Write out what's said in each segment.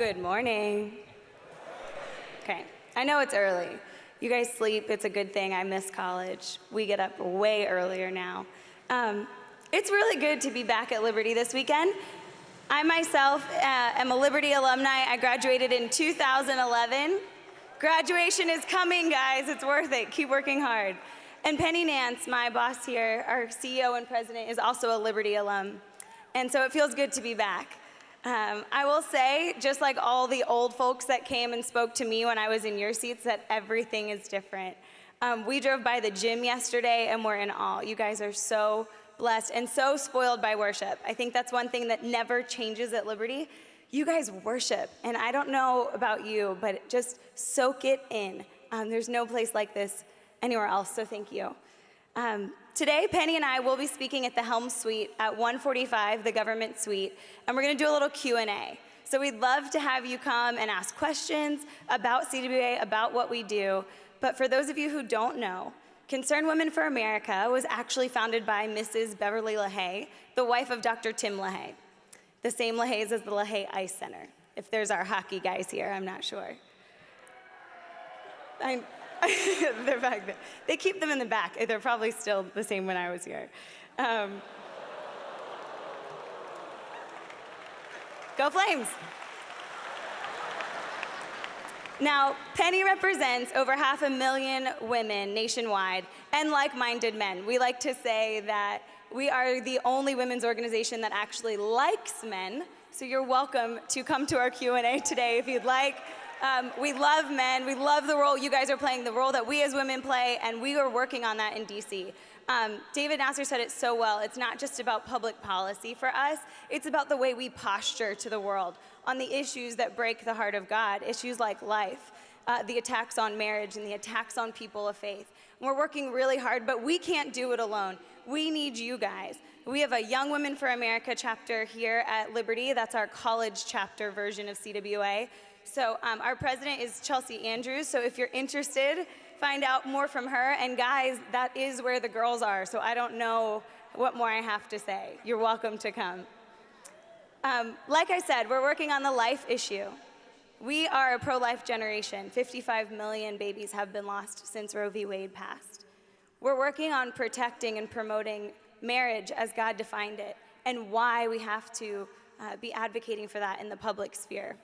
Good morning. Okay, I know it's early. You guys sleep, it's a good thing. I miss college. We get up way earlier now. It's really good to be back at Liberty this weekend. I myself am a Liberty alumni. I graduated in 2011. Graduation is coming, guys. It's worth it. Keep working hard. And Penny Nance, my boss here, our CEO and president, is also a Liberty alum. And so it feels good to be back. I will say, just like all the old folks that came and spoke to me when I was in your seats, that everything is different. We drove by the gym yesterday and we're in awe. You guys are so blessed and so spoiled by worship. I think that's one thing that never changes at Liberty. You guys worship, and I don't know about you, but just soak it in. There's no place like this anywhere else, so thank you. Today, Penny and I will be speaking at the Helm Suite at 145, the government suite, and we're gonna do a little Q&A. So we'd love to have you come and ask questions about CWA, about what we do. But for those of you who don't know, Concerned Women for America was actually founded by Mrs. Beverly LaHaye, the wife of Dr. Tim LaHaye, the same LaHaye's as the LaHaye Ice Center. If there's our hockey guys here, I'm not sure. They're back there. They keep them in the back. They're probably still the same when I was here. Go Flames! Now, Penny represents over 500,000 women nationwide and like-minded men. We like to say that we are the only women's organization that actually likes men, so you're welcome to come to our Q&A today if you'd like. We love men, we love the role you guys are playing, the role that we as women play, and we are working on that in DC. David Nasser said it so well, it's not just about public policy for us, it's about the way we posture to the world on the issues that break the heart of God, issues like life, the attacks on marriage and the attacks on people of faith. And we're working really hard, but we can't do it alone. We need you guys. We have a Young Women for America chapter here at Liberty. That's our college chapter version of CWA. So our president is Chelsea Andrews, so if you're interested, find out more from her. And guys, that is where the girls are, so I don't know what more I have to say. You're welcome to come. Like I said, we're working on the life issue. We are a pro-life generation. 55 million babies have been lost since Roe v. Wade passed. We're working on protecting and promoting marriage as God defined it, and why we have to be advocating for that in the public sphere.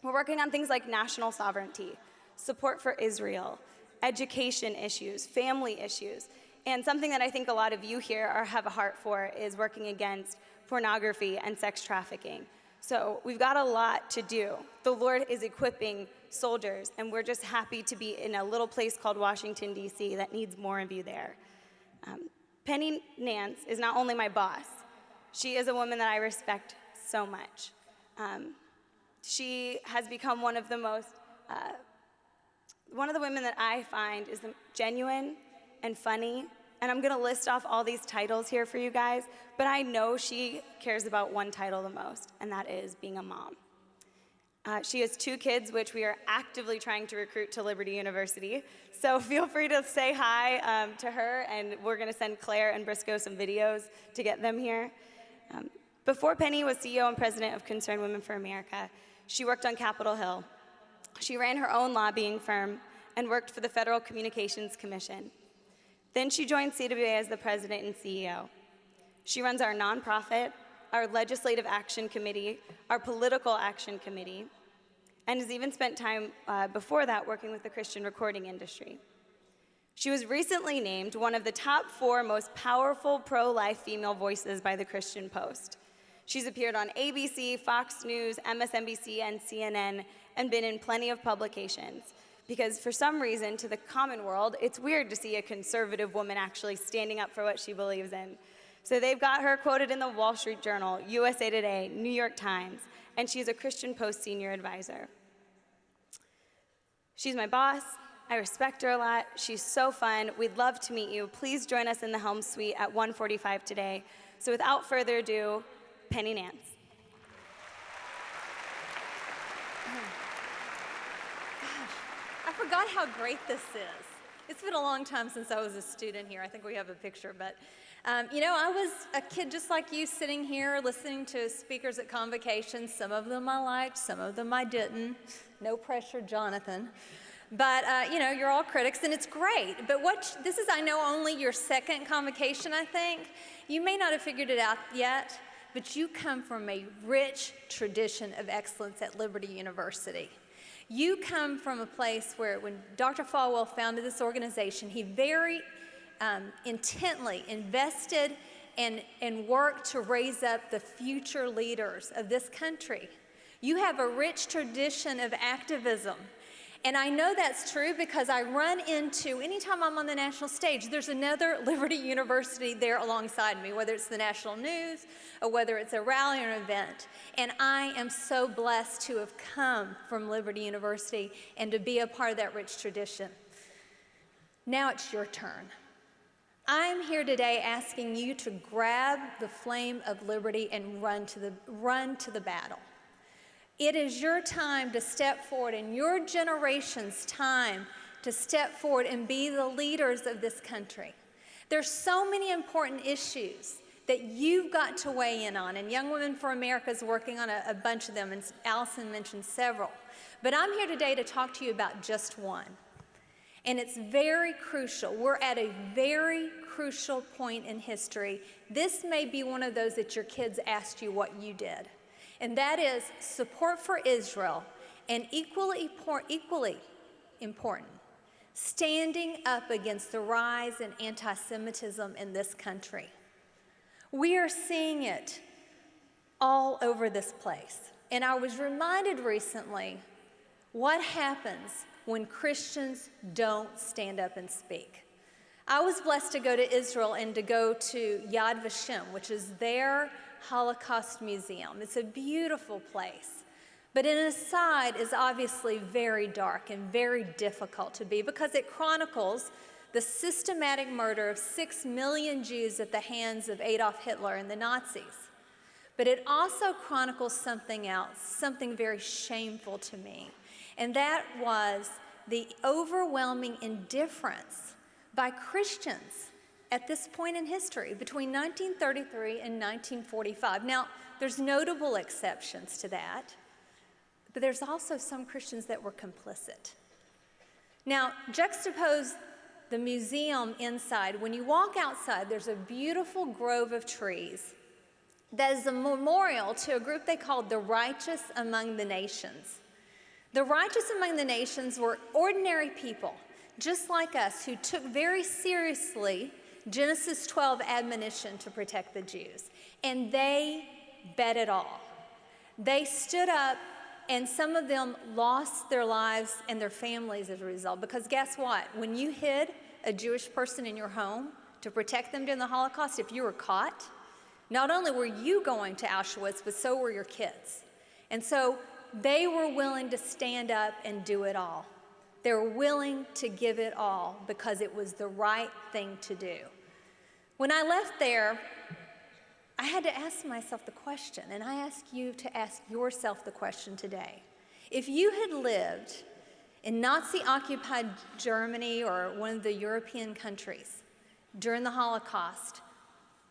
We're working on things like national sovereignty, support for Israel, education issues, family issues, and something that I think a lot of you here have a heart for is working against pornography and sex trafficking. So we've got a lot to do. The Lord is equipping soldiers, and we're just happy to be in a little place called Washington, D.C. that needs more of you there. Penny Nance is not only my boss, she is a woman that I respect so much. She has become one of the women that I find is genuine and funny. And I'm gonna list off all these titles here for you guys, but I know she cares about one title the most, and that is being a mom. She has 2 kids, which we are actively trying to recruit to Liberty University. So feel free to say hi to her, and we're gonna send Claire and Briscoe some videos to get them here. Before Penny was CEO and president of Concerned Women for America, she worked on Capitol Hill. She ran her own lobbying firm and worked for the Federal Communications Commission. Then she joined CWA as the president and CEO. She runs our nonprofit, our legislative action committee, our political action committee, and has even spent time before that working with the Christian recording industry. She was recently named one of the top 4 most powerful pro-life female voices by the Christian Post. She's appeared on ABC, Fox News, MSNBC, and CNN, and been in plenty of publications. Because for some reason, to the common world, it's weird to see a conservative woman actually standing up for what she believes in. So they've got her quoted in the Wall Street Journal, USA Today, New York Times, and she's a Christian Post senior advisor. She's my boss. I respect her a lot. She's so fun. We'd love to meet you. Please join us in the Helm Suite at 145 today. So without further ado, Penny Nance. I forgot how great this is. It's been a long time since I was a student here. I think we have a picture, but I was a kid just like you sitting here listening to speakers at Convocation. Some of them I liked, some of them I didn't. No pressure, Jonathan. But, you're all critics, and it's great. But this is, I know, only your second Convocation, I think. You may not have figured it out yet, but you come from a rich tradition of excellence at Liberty University. You come from a place where when Dr. Falwell founded this organization, he very intently invested and worked to raise up the future leaders of this country. You have a rich tradition of activism. And I know that's true because I run into, anytime I'm on the national stage, there's another Liberty University there alongside me, whether it's the national news or whether it's a rally or an event. And I am so blessed to have come from Liberty University and to be a part of that rich tradition. Now it's your turn. I'm here today asking you to grab the flame of liberty and run to the battle. It is your time to step forward, and your generation's time to step forward and be the leaders of this country. There's so many important issues that you've got to weigh in on, and Young Women for America is working on a bunch of them, and Allison mentioned several. But I'm here today to talk to you about just one, and it's very crucial. We're at a very crucial point in history. This may be one of those that your kids asked you what you did. And that is support for Israel, and equally important, standing up against the rise in anti-Semitism in this country. We are seeing it all over this place. And I was reminded recently what happens when Christians don't stand up and speak. I was blessed to go to Israel and to go to Yad Vashem, which is their Holocaust Museum. It's a beautiful place. But an aside is obviously very dark and very difficult to be because it chronicles the systematic murder of 6 million Jews at the hands of Adolf Hitler and the Nazis. But it also chronicles something else, something very shameful to me, and that was the overwhelming indifference by Christians at this point in history, between 1933 and 1945. Now, there's notable exceptions to that, but there's also some Christians that were complicit. Now, juxtapose the museum inside. When you walk outside, there's a beautiful grove of trees that is a memorial to a group they called the Righteous Among the Nations. The Righteous Among the Nations were ordinary people, just like us, who took very seriously Genesis 12 admonition to protect the Jews. And they bet it all. They stood up, and some of them lost their lives and their families as a result. Because guess what? When you hid a Jewish person in your home to protect them during the Holocaust, if you were caught, not only were you going to Auschwitz, but so were your kids. And so they were willing to stand up and do it all. They were willing to give it all because it was the right thing to do. When I left there, I had to ask myself the question, and I ask you to ask yourself the question today. If you had lived in Nazi-occupied Germany or one of the European countries during the Holocaust,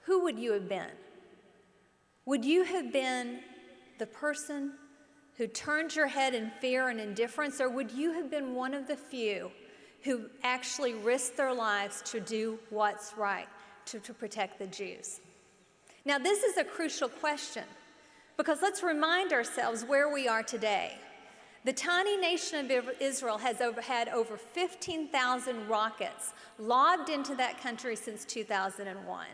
who would you have been? Would you have been the person who turned your head in fear and indifference, or would you have been one of the few who actually risked their lives to do what's right, to protect the Jews? Now, this is a crucial question, because let's remind ourselves where we are today. The tiny nation of Israel has had over 15,000 rockets lobbed into that country since 2001.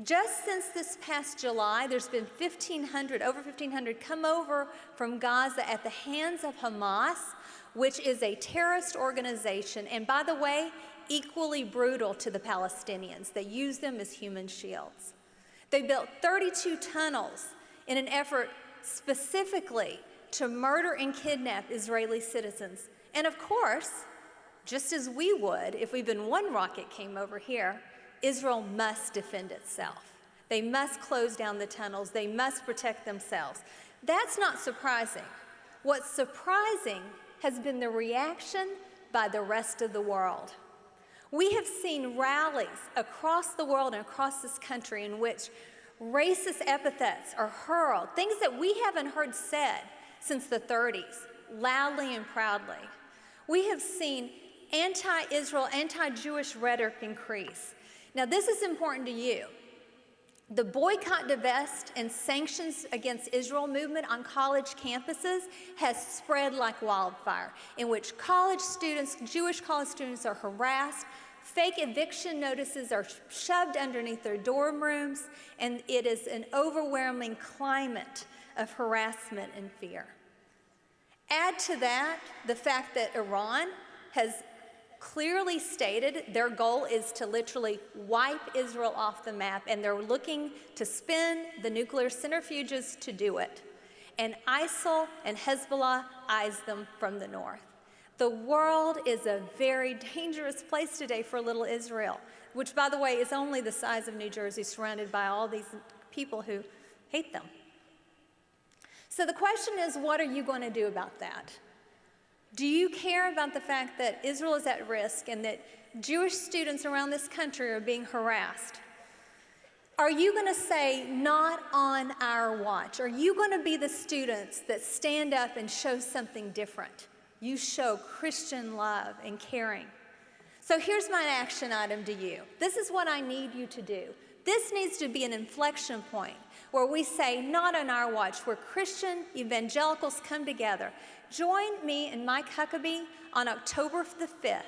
Just since this past July, there's been over 1,500 come over from Gaza at the hands of Hamas, which is a terrorist organization, and by the way, equally brutal to the Palestinians. They use them as human shields. They built 32 tunnels in an effort specifically to murder and kidnap Israeli citizens. And of course, just as we would if even one rocket came over here, Israel must defend itself. They must close down the tunnels. They must protect themselves. That's not surprising. What's surprising has been the reaction by the rest of the world. We have seen rallies across the world and across this country in which racist epithets are hurled, things that we haven't heard said since the 30s, loudly and proudly. We have seen anti-Israel, anti-Jewish rhetoric increase. Now, this is important to you. The boycott, divest, and sanctions against Israel movement on college campuses has spread like wildfire, in which college students, Jewish college students, are harassed. Fake eviction notices are shoved underneath their dorm rooms, and it is an overwhelming climate of harassment and fear. Add to that the fact that Iran has clearly stated their goal is to literally wipe Israel off the map, and they're looking to spin the nuclear centrifuges to do it. And ISIL and Hezbollah eyes them from the north. The world is a very dangerous place today for little Israel, which, by the way, is only the size of New Jersey, surrounded by all these people who hate them. So the question is, what are you going to do about that? Do you care about the fact that Israel is at risk and that Jewish students around this country are being harassed? Are you going to say, not on our watch? Are you going to be the students that stand up and show something different? You show Christian love and caring. So here's my action item to you. This is what I need you to do. This needs to be an inflection point where we say, not on our watch, where Christian evangelicals come together. Join me and Mike Huckabee on October the 5th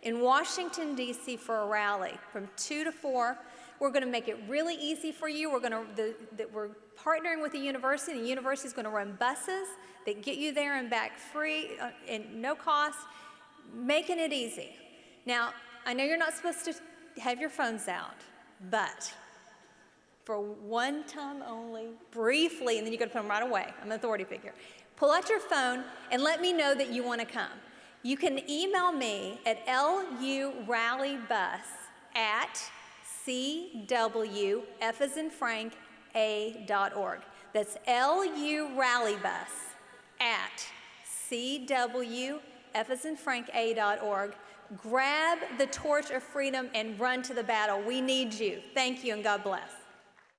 in Washington, D.C. for a rally from 2 to 4. We're going to make it really easy for you. We're partnering with the university. The university is going to run buses that get you there and back free and no cost, making it easy. Now, I know you're not supposed to have your phones out, but for one time only, briefly, and then you got to put them right away. I'm an authority figure. Pull out your phone and let me know that you want to come. You can email me at luRallyBus@cwFasInFrankA.org. That's LURallyBus@cwFasInFrankA.org. Grab the torch of freedom and run to the battle. We need you. Thank you, and God bless.